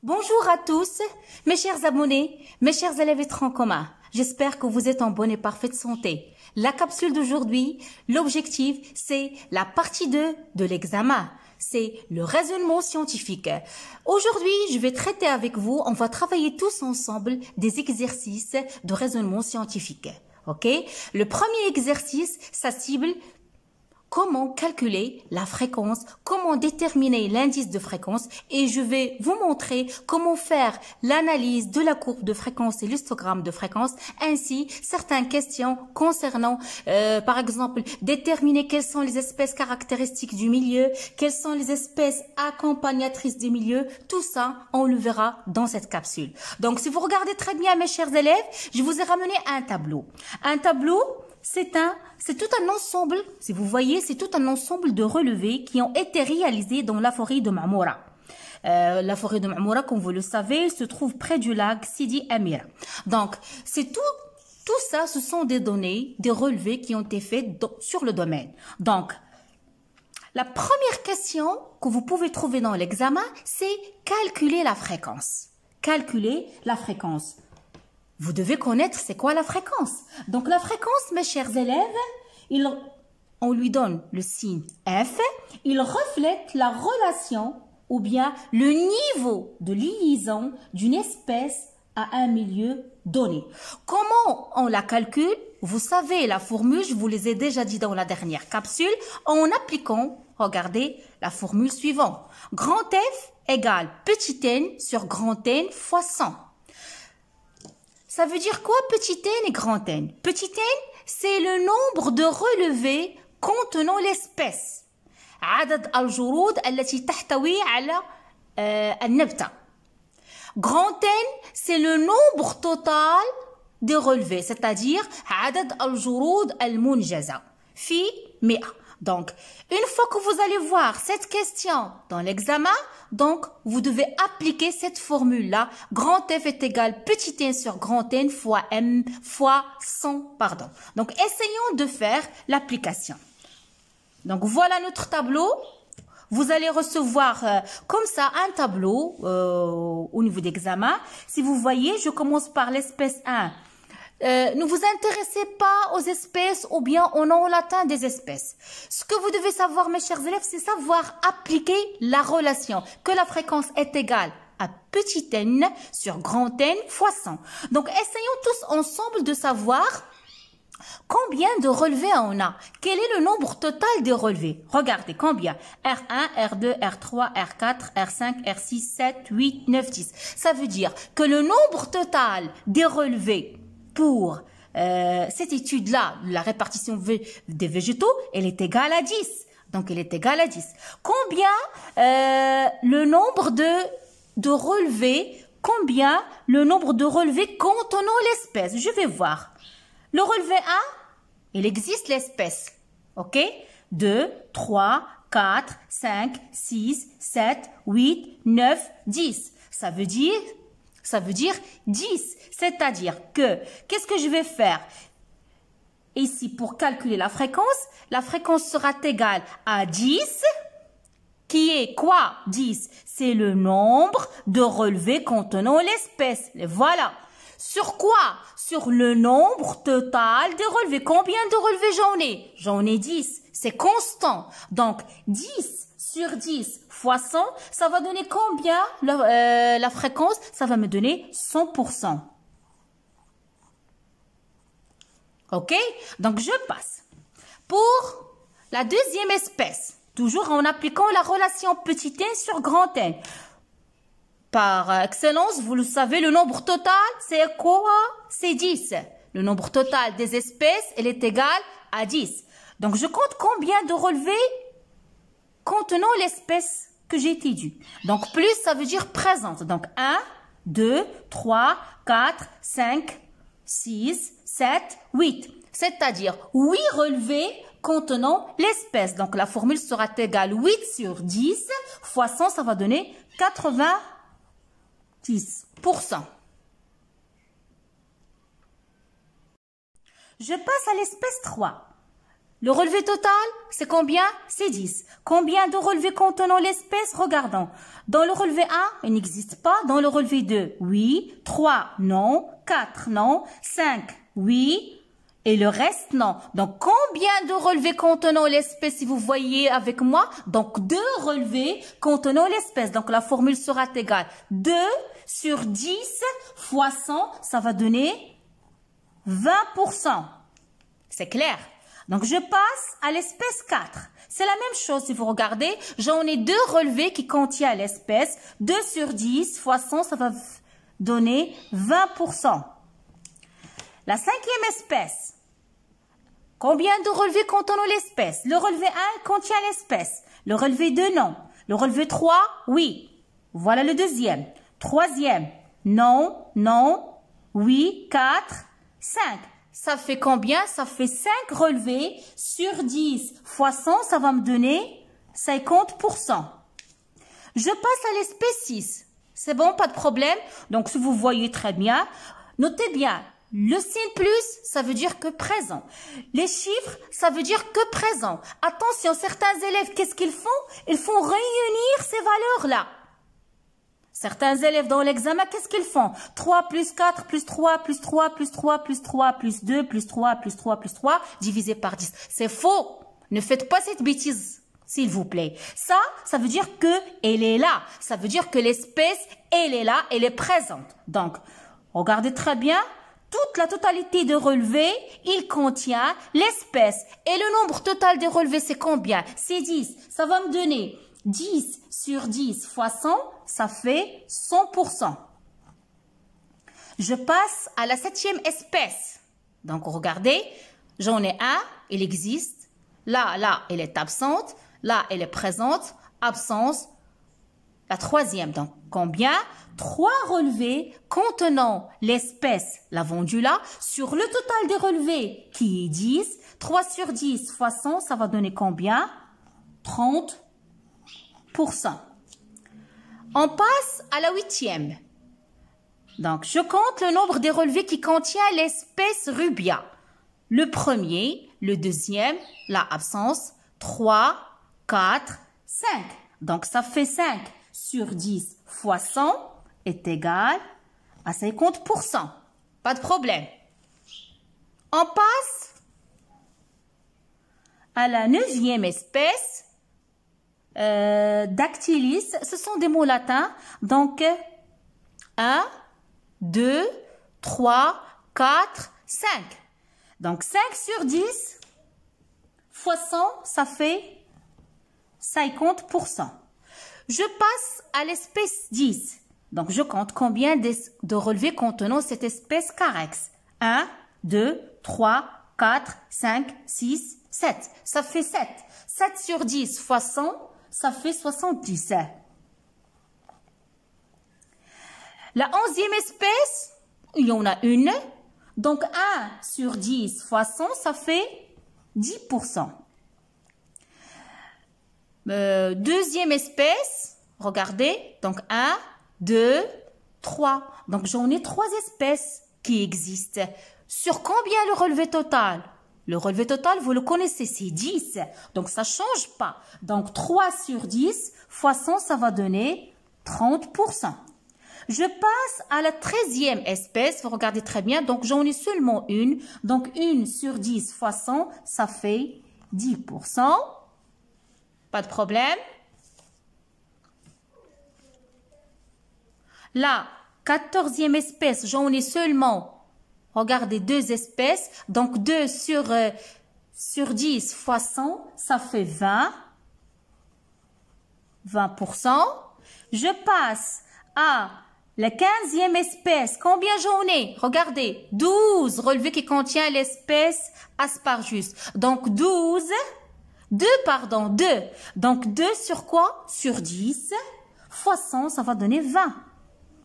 Bonjour à tous, mes chers abonnés, mes chers élèves et troncs communs. J'espère que vous êtes en bonne et parfaite santé. La capsule d'aujourd'hui, l'objectif, c'est la partie 2 de l'examen. C'est le raisonnement scientifique. Aujourd'hui, je vais traiter avec vous, on va travailler tous ensemble des exercices de raisonnement scientifique. Ok? Le premier exercice, ça cible comment calculer la fréquence, comment déterminer l'indice de fréquence, et je vais vous montrer comment faire l'analyse de la courbe de fréquence et l'histogramme de fréquence, ainsi certaines questions concernant, par exemple, déterminer quelles sont les espèces caractéristiques du milieu, quelles sont les espèces accompagnatrices du milieu. Tout ça, on le verra dans cette capsule. Donc, si vous regardez très bien, mes chers élèves, je vous ai ramené un tableau. Un tableau, c'est tout un ensemble, si vous voyez, c'est tout un ensemble de relevés qui ont été réalisés dans la forêt de Mamoura. La forêt de Mamoura, comme vous le savez, se trouve près du lac Sidi Amir. Donc, c'est tout ça, ce sont des données, des relevés qui ont été faits sur le domaine. Donc, la première question que vous pouvez trouver dans l'examen, c'est calculer la fréquence. Calculer la fréquence. Vous devez connaître c'est quoi la fréquence. Donc la fréquence, mes chers élèves, on lui donne le signe F. Il reflète la relation ou bien le niveau de liaison d'une espèce à un milieu donné. Comment on la calcule? Vous savez la formule, je vous les ai déjà dit dans la dernière capsule, en appliquant, regardez, la formule suivante. Grand F égale petit n sur grand N fois 100. Ça veut dire quoi petit n et grand N? Petit n, c'est le nombre de relevés contenant l'espèce. عدد الجرود التي تحتوي على النبتة. Grand N, c'est le nombre total des relevés, c'est-à-dire عدد الجرود المنجزة في 100. Donc, une fois que vous allez voir cette question dans l'examen, donc vous devez appliquer cette formule-là. Grand F est égal petit n sur grand N fois M fois 100, pardon. Donc, essayons de faire l'application. Donc, voilà notre tableau. Vous allez recevoir comme ça un tableau au niveau d'examen. Si vous voyez, je commence par l'espèce 1. Ne vous intéressez pas aux espèces ou bien au nom latin des espèces. Ce que vous devez savoir, mes chers élèves, c'est savoir appliquer la relation, que la fréquence est égale à petit n sur grand N fois 100. Donc, essayons tous ensemble de savoir combien de relevés on a. Quel est le nombre total des relevés? Regardez, combien? R1, R2, R3, R4, R5, R6, 7, 8, 9, 10. Ça veut dire que le nombre total des relevés pour cette étude-là, la répartition des végétaux, elle est égale à 10. Donc, elle est égale à 10. Combien le nombre de relevés, combien le nombre de relevés contenant l'espèce? Je vais voir. Le relevé 1, il existe l'espèce. OK? 2, 3, 4, 5, 6, 7, 8, 9, 10. Ça veut dire 10. C'est-à-dire que, qu'est-ce que je vais faire? Ici, pour calculer la fréquence sera égale à 10, qui est quoi? 10, c'est le nombre de relevés contenant l'espèce. Voilà. Sur quoi? Sur le nombre total de relevés. Combien de relevés j'en ai? J'en ai 10. C'est constant. Donc, 10 sur 10 fois 100, ça va donner combien la fréquence? Ça va me donner 100%. OK? Donc, je passe. Pour la deuxième espèce, toujours en appliquant la relation petit n sur grand N. Par excellence, vous le savez, le nombre total, c'est quoi? C'est 10. Le nombre total des espèces, elle est égal à 10. Donc, je compte combien de relevés contenant l'espèce que j'ai étudiée. Donc, plus, ça veut dire présente. Donc, 1, 2, 3, 4, 5, 6, 7, 8. C'est-à-dire 8 relevés contenant l'espèce. Donc, la formule sera égale 8 sur 10 fois 100, ça va donner 90%. Je passe à l'espèce 3. Le relevé total, c'est combien? C'est 10. Combien de relevés contenant l'espèce? Regardons. Dans le relevé 1, il n'existe pas. Dans le relevé 2, oui. 3, non. 4, non. 5, oui. Et le reste, non. Donc, combien de relevés contenant l'espèce, si vous voyez avec moi? Donc, 2 relevés contenant l'espèce. Donc, la formule sera égale 2 sur 10 fois 100, ça va donner 20%. C'est clair? Donc, je passe à l'espèce 4. C'est la même chose si vous regardez. J'en ai 2 relevés qui contiennent l'espèce. 2 sur 10 fois 100, ça va donner 20%. La cinquième espèce. Combien de relevés contenant l'espèce? Le relevé 1 contient l'espèce. Le relevé 2, non. Le relevé 3, oui. Voilà le deuxième. Troisième, non, non, oui, 4, 5. Ça fait combien? Ça fait 5 relevés sur 10 fois 100, ça va me donner 50%. Je passe à l'espèce 6. C'est bon, pas de problème. Donc, si vous voyez très bien, notez bien. Le signe plus, ça veut dire que présent. Les chiffres, ça veut dire que présent. Attention, certains élèves, qu'est-ce qu'ils font? Ils font réunir ces valeurs-là. Certains élèves dans l'examen, qu'est-ce qu'ils font? 3 plus 4 plus 3 plus 3 plus 3 plus 3 plus 2 plus 3 plus 3 plus 3 divisé par 10. C'est faux. Ne faites pas cette bêtise, s'il vous plaît. Ça veut dire que elle est là. Ça veut dire que l'espèce, elle est là, elle est présente. Donc, regardez très bien. Toute la totalité de relevés, il contient l'espèce. Et le nombre total de relevés, c'est combien? C'est 10. Ça va me donner 10 sur 10 fois 100, ça fait 100%. Je passe à la septième espèce. Donc, regardez, j'en ai un, il existe. Là, elle est absente. Là, elle est présente. Absence. La troisième, donc combien? 3 relevés contenant l'espèce lavandula sur le total des relevés qui est 10. 3 sur 10 fois 100, ça va donner combien? 30%. On passe à la 8e. Donc, je compte le nombre des relevés qui contient l'espèce rubia. Le premier, le deuxième, la absence, 3, 4, 5. Donc, ça fait 5 sur 10 fois 100 est égal à 50%. Pas de problème. On passe à la 9e espèce, Dactylis. Ce sont des mots latins. Donc, 1, 2, 3, 4, 5. Donc, 5 sur 10 fois 100, ça fait 50%. Je passe à l'espèce 10. Donc, je compte combien de relevés contenant cette espèce Carex. 1, 2, 3, 4, 5, 6, 7. Ça fait 7. 7 sur 10 fois 100, ça fait 70. La 11e espèce, il y en a une. Donc, 1 sur 10 fois 100, ça fait 10%. Deuxième espèce, regardez, donc 1, 2, 3. Donc, j'en ai 3 espèces qui existent. Sur combien le relevé total? Le relevé total, vous le connaissez, c'est 10. Donc, ça ne change pas. Donc, 3 sur 10 fois 100, ça va donner 30%. Je passe à la 13e espèce. Vous regardez très bien. Donc, j'en ai seulement une. Donc, 1 sur 10 fois 100, ça fait 10%. Pas de problème. La 14e espèce, j'en ai seulement, regardez, 2 espèces. Donc, 2 sur 10 fois 100, ça fait 20. 20%. Je passe à la 15e espèce. Combien j'en ai? Regardez, 12 relevés qui contient l'espèce Aspargus. Donc 2. Donc 2 sur quoi? Sur 10 fois 100, ça va donner 20.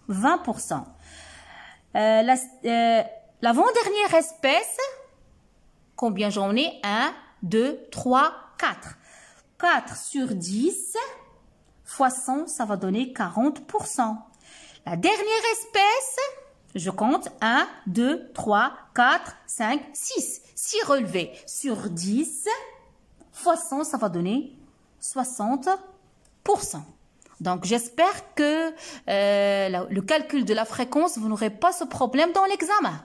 20%. L'avant-dernière espèce, combien j'en ai? 1, 2, 3, 4. 4 sur 10 fois 100, ça va donner 40%. La dernière espèce, je compte 1, 2, 3, 4, 5, 6. 6 relevés sur 10 fois 100, ça va donner 60%. Donc, j'espère que le calcul de la fréquence, vous n'aurez pas ce problème dans l'examen.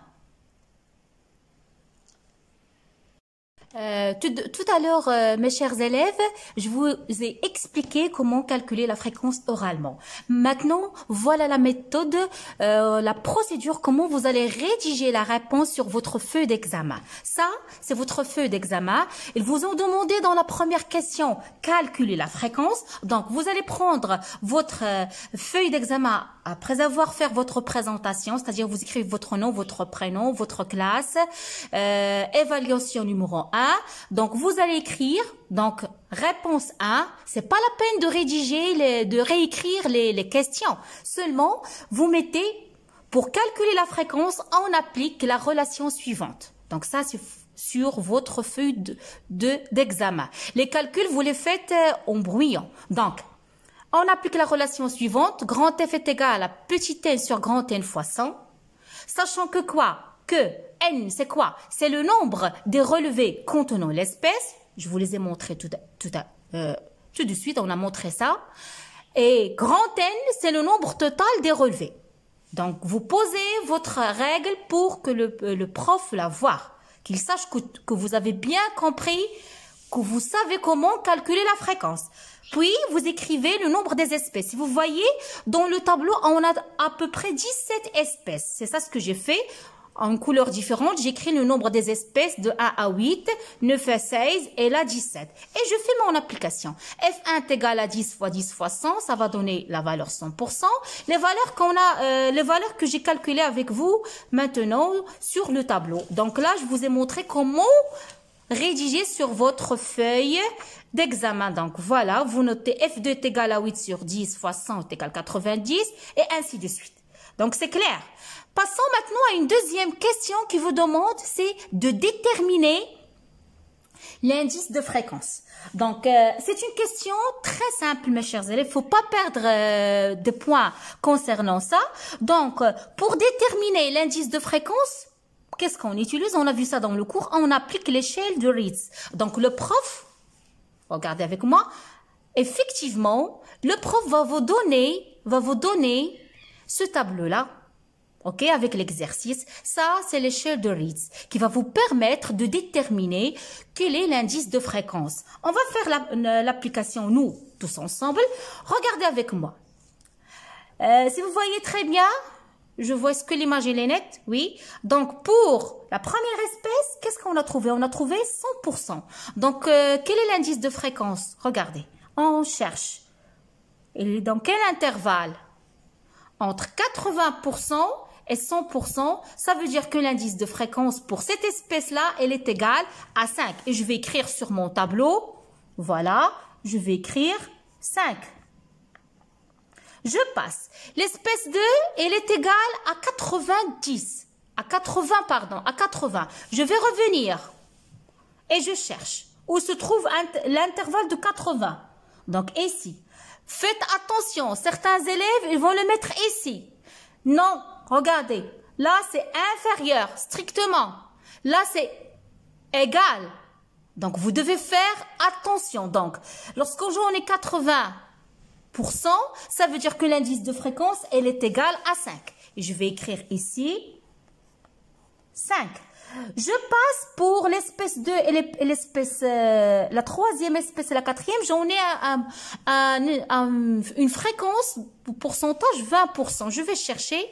Tout à l'heure, mes chers élèves, je vous ai expliqué comment calculer la fréquence oralement. Maintenant, voilà la méthode, la procédure, comment vous allez rédiger la réponse sur votre feuille d'examen. Ça, c'est votre feuille d'examen. Ils vous ont demandé dans la première question, calculer la fréquence. Donc, vous allez prendre votre feuille d'examen après avoir fait votre présentation, c'est-à-dire vous écrivez votre nom, votre prénom, votre classe, évaluation numéro 1. Donc, vous allez écrire, donc, réponse 1. C'est pas la peine de rédiger, de réécrire les questions. Seulement, vous mettez, pour calculer la fréquence, on applique la relation suivante. Donc, ça, c'est sur votre feuille d'examen. Les calculs, vous les faites en bruyant. Donc, on applique la relation suivante. Grand F est égal à petit n sur grand N fois 100. Sachant que quoi? Que n, c'est quoi? C'est le nombre des relevés contenant l'espèce. Je vous les ai montrés tout de suite, on a montré ça. Et grand N, c'est le nombre total des relevés. Donc, vous posez votre règle pour que le prof la voie, qu'il sache que vous avez bien compris, que vous savez comment calculer la fréquence. Puis, vous écrivez le nombre des espèces. Si vous voyez, dans le tableau, on a à peu près 17 espèces. C'est ça ce que j'ai fait. En couleurs différentes, j'écris le nombre des espèces de 1 à 8, 9 à 16 et là 17. Et je fais mon application. F1 est égal à 10 fois 10 fois 100, ça va donner la valeur 100%. Les valeurs que j'ai calculées avec vous maintenant sur le tableau. Donc là, je vous ai montré comment rédiger sur votre feuille d'examen. Donc voilà, vous notez F2 est égal à 8 sur 10 fois 100 est égal à 90 et ainsi de suite. Donc c'est clair. Passons maintenant à une deuxième question qui vous demande, c'est de déterminer l'indice de fréquence. Donc c'est une question très simple, mes chers élèves. Il ne faut pas perdre de points concernant ça. Donc pour déterminer l'indice de fréquence, qu'est-ce qu'on utilise? On a vu ça dans le cours. On applique l'échelle de Ritz. Donc, le prof, regardez avec moi, effectivement, le prof va vous donner ce tableau-là, ok, avec l'exercice. Ça, c'est l'échelle de Ritz qui va vous permettre de déterminer quel est l'indice de fréquence. On va faire l'application, nous, tous ensemble. Regardez avec moi. Si vous voyez très bien, je vois, est-ce que l'image est nette? Oui. Donc, pour la première espèce, qu'est-ce qu'on a trouvé? On a trouvé 100%. Donc, quel est l'indice de fréquence? Regardez. On cherche. Il est dans quel intervalle? Entre 80% et 100%. Ça veut dire que l'indice de fréquence pour cette espèce-là, elle est égale à 5. Et je vais écrire sur mon tableau. Voilà. Je vais écrire 5. Je passe. L'espèce 2, elle est égale à 90. À 80. Je vais revenir. Et je cherche. Où se trouve l'intervalle de 80. Donc, ici. Faites attention. Certains élèves, ils vont le mettre ici. Non. Regardez. Là, c'est inférieur. Strictement. Là, c'est égal. Donc, vous devez faire attention. Donc, lorsqu'on joue, on est 80. ça veut dire que l'indice de fréquence, elle est égale à 5. Et je vais écrire ici 5. Je passe pour l'espèce 2 et l'espèce, la troisième espèce et la quatrième. J'en ai une fréquence, pourcentage 20%. Je vais chercher.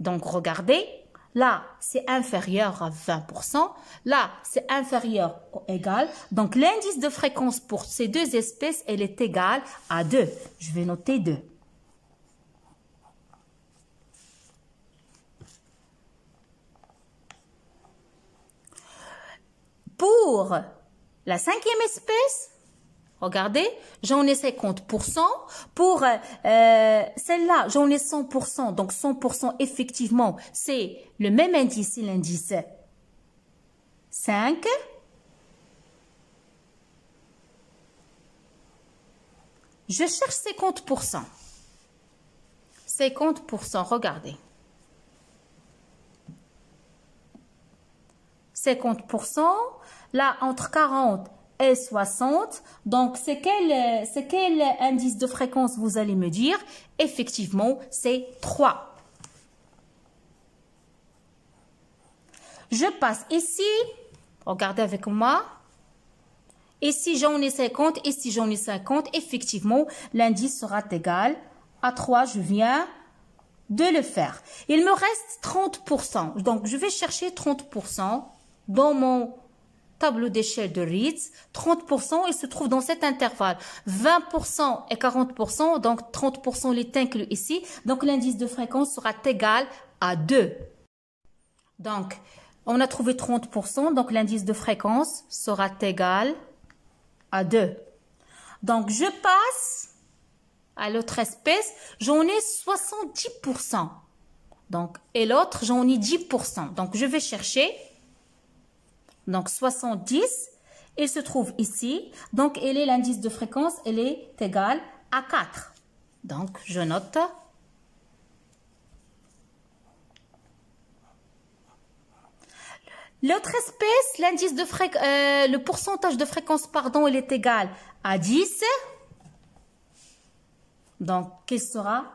Donc, regardez. Là, c'est inférieur à 20%. Là, c'est inférieur ou égal. Donc, l'indice de fréquence pour ces deux espèces, elle est égale à 2. Je vais noter 2. Pour la cinquième espèce, regardez, j'en ai 50%. Pour celle-là, j'en ai 100%. Donc, 100%, effectivement, c'est le même indice, c'est l'indice 5. Je cherche 50%. 50%, regardez. 50%, là, entre 40 et 60. Donc, c'est quel indice de fréquence vous allez me dire? Effectivement, c'est 3. Je passe ici. Regardez avec moi. Ici, j'en ai 50. Ici, j'en ai 50. Effectivement, l'indice sera égal à 3. Je viens de le faire. Il me reste 30%. Donc, je vais chercher 30% dans mon tableau d'échelle de Ritz. 30%, il se trouve dans cet intervalle. 20% et 40%, donc 30% il est inclus ici. Donc, l'indice de fréquence sera égal à 2. Donc, on a trouvé 30%, donc l'indice de fréquence sera égal à 2. Donc, je passe à l'autre espèce, j'en ai 70%. Donc, et l'autre, j'en ai 10%. Donc, je vais chercher. Donc, 70, il se trouve ici. Donc, l'indice de fréquence, elle est égal à 4. Donc, je note. L'autre espèce, l'indice de le pourcentage de fréquence, pardon, il est égal à 10. Donc, quel sera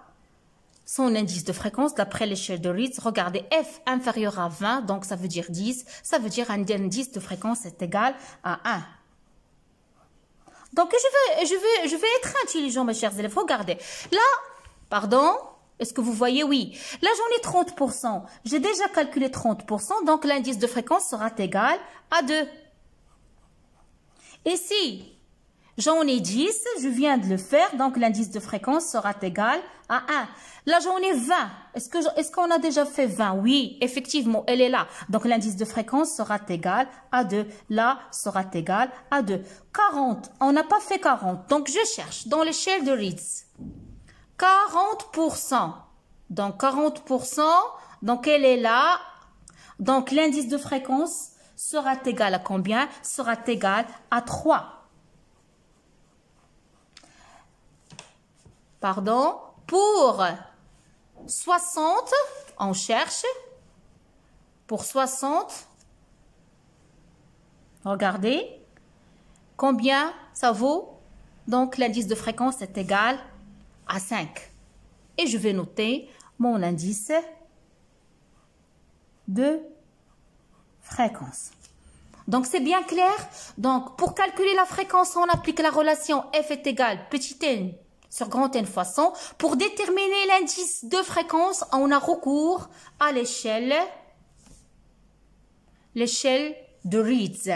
son indice de fréquence d'après l'échelle de Ritz? Regardez, F inférieur à 20, donc ça veut dire 10. Ça veut dire un indice de fréquence est égal à 1. Donc, je vais être intelligent, mes chers élèves. Regardez. Là, pardon, est-ce que vous voyez? Oui. Là, j'en ai 30%. J'ai déjà calculé 30%, donc l'indice de fréquence sera égal à 2. Ici, j'en ai 10, je viens de le faire, donc l'indice de fréquence sera égal à 1. Là, j'en ai 20. Est-ce qu'on a déjà fait 20? Oui, effectivement, elle est là. Donc, l'indice de fréquence sera égal à 2. Là, sera égal à 2. 40, on n'a pas fait 40. Donc, je cherche dans l'échelle de Ritz. 40%. Donc, 40%. Donc, elle est là. Donc, l'indice de fréquence sera égal à combien? Sera égal à 3. Pardon. Pour 60, on cherche. Pour 60, regardez. Combien ça vaut? Donc, l'indice de fréquence est égal à 5. Et je vais noter mon indice de fréquence. Donc, c'est bien clair. Donc, pour calculer la fréquence, on applique la relation F est égal petit n sur grand N fois 100. Pour déterminer l'indice de fréquence, on a recours à l'échelle de Ritz.